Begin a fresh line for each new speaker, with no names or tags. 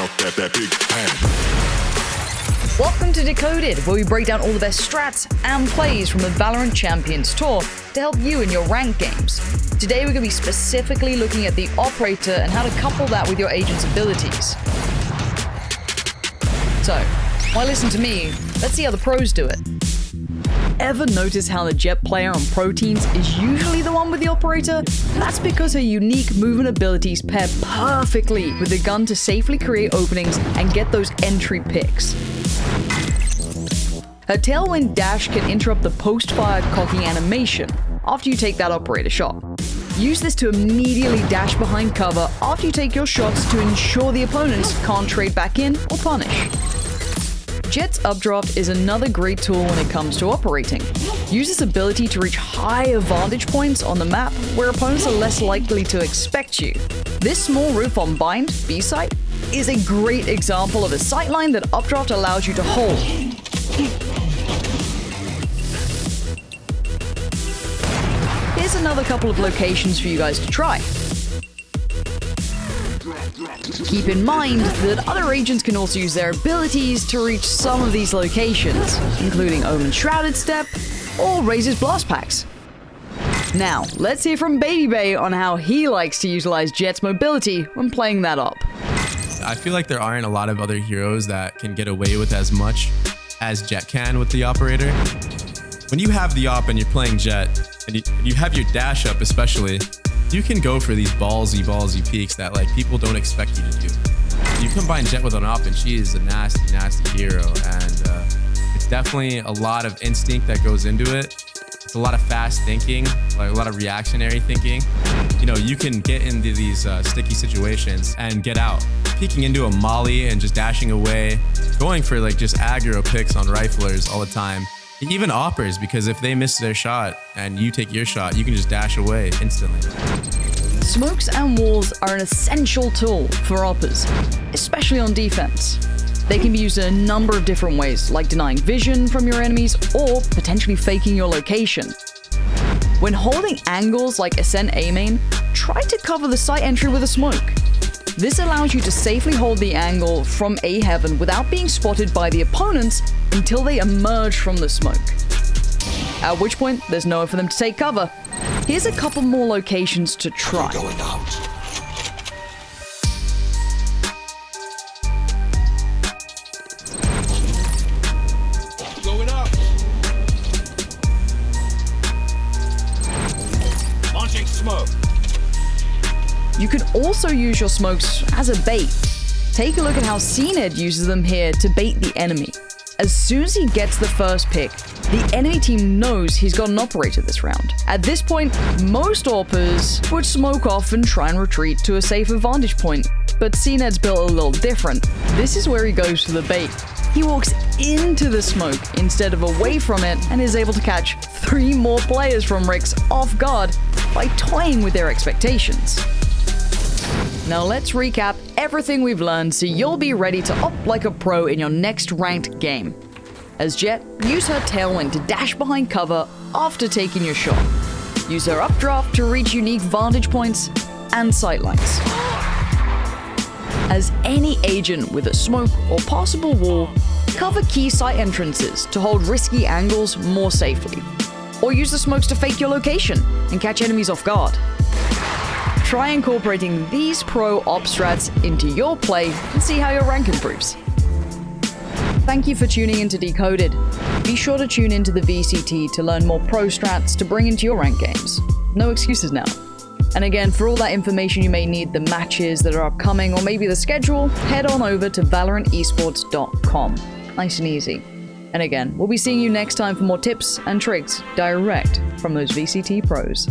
out that big bang.
Welcome to Decoded, where we break down all the best strats and plays from the Valorant Champions Tour to help you in your ranked games. Today we're going to be specifically looking at the Operator and how to couple that with your agent's abilities. So, why listen to me? Let's see how the pros do it. Ever notice how the Jett player on pro teams is usually the one with the Operator? That's because her unique movement abilities pair perfectly with the gun to safely create openings and get those entry picks. Her tailwind dash can interrupt the post-fire cocking animation after you take that Operator shot. Use this to immediately dash behind cover after you take your shots to ensure the opponents can't trade back in or punish. Jett's Updraft is another great tool when it comes to operating. Use this ability to reach higher vantage points on the map where opponents are less likely to expect you. This small roof on Bind, B-site, is a great example of a sightline that Updraft allows you to hold. Here's another couple of locations for you guys to try. Keep in mind that other agents can also use their abilities to reach some of these locations, including Omen's Shrouded Step or Razor's Blast Packs. Now, let's hear from Baby Bay on how he likes to utilize Jett's mobility when playing that op.
I feel like there aren't a lot of other heroes that can get away with as much as Jett can with the Operator. When you have the op and you're playing Jett, and you have your dash up especially, you can go for these ballsy peaks that like people don't expect you to do. You combine Jett with an op and she is a nasty hero, and it's definitely a lot of instinct that goes into it. It's a lot of fast thinking, like a lot of reactionary thinking. You know, you can get into these sticky situations and get out. Peeking into a molly and just dashing away, going for like just aggro picks on riflers all the time. Even oppers, because if they miss their shot and you take your shot, you can just dash away instantly.
Smokes and walls are an essential tool for oppers, especially on defense. They can be used in a number of different ways, like denying vision from your enemies or potentially faking your location. When holding angles like Ascent A main, try to cover the site entry with a smoke. This allows you to safely hold the angle from A heaven without being spotted by the opponents until they emerge from the smoke. At which point, there's nowhere for them to take cover. Here's a couple more locations to try.
Going out. Going up. Launching smoke.
You can also use your smokes as a bait. Take a look at how CNED uses them here to bait the enemy. As soon as he gets the first pick, the enemy team knows he's got an Operator this round. At this point, most AWPers would smoke off and try and retreat to a safer vantage point, but CNED's built a little different. This is where he goes for the bait. He walks into the smoke instead of away from it and is able to catch 3 more players from Rix off guard by toying with their expectations. Now let's recap everything we've learned so you'll be ready to op like a pro in your next ranked game. As Jett, use her tailwind to dash behind cover after taking your shot. Use her updraft to reach unique vantage points and sightlines. As any agent with a smoke or passable wall, cover key site entrances to hold risky angles more safely. Or use the smokes to fake your location and catch enemies off guard. Try incorporating these pro op strats into your play and see how your rank improves. Thank you for tuning into Decoded. Be sure to tune into the VCT to learn more pro strats to bring into your rank games. No excuses now. And again, for all that information you may need, the matches that are upcoming or maybe the schedule, head on over to ValorantEsports.com. Nice and easy. And again, we'll be seeing you next time for more tips and tricks direct from those VCT pros.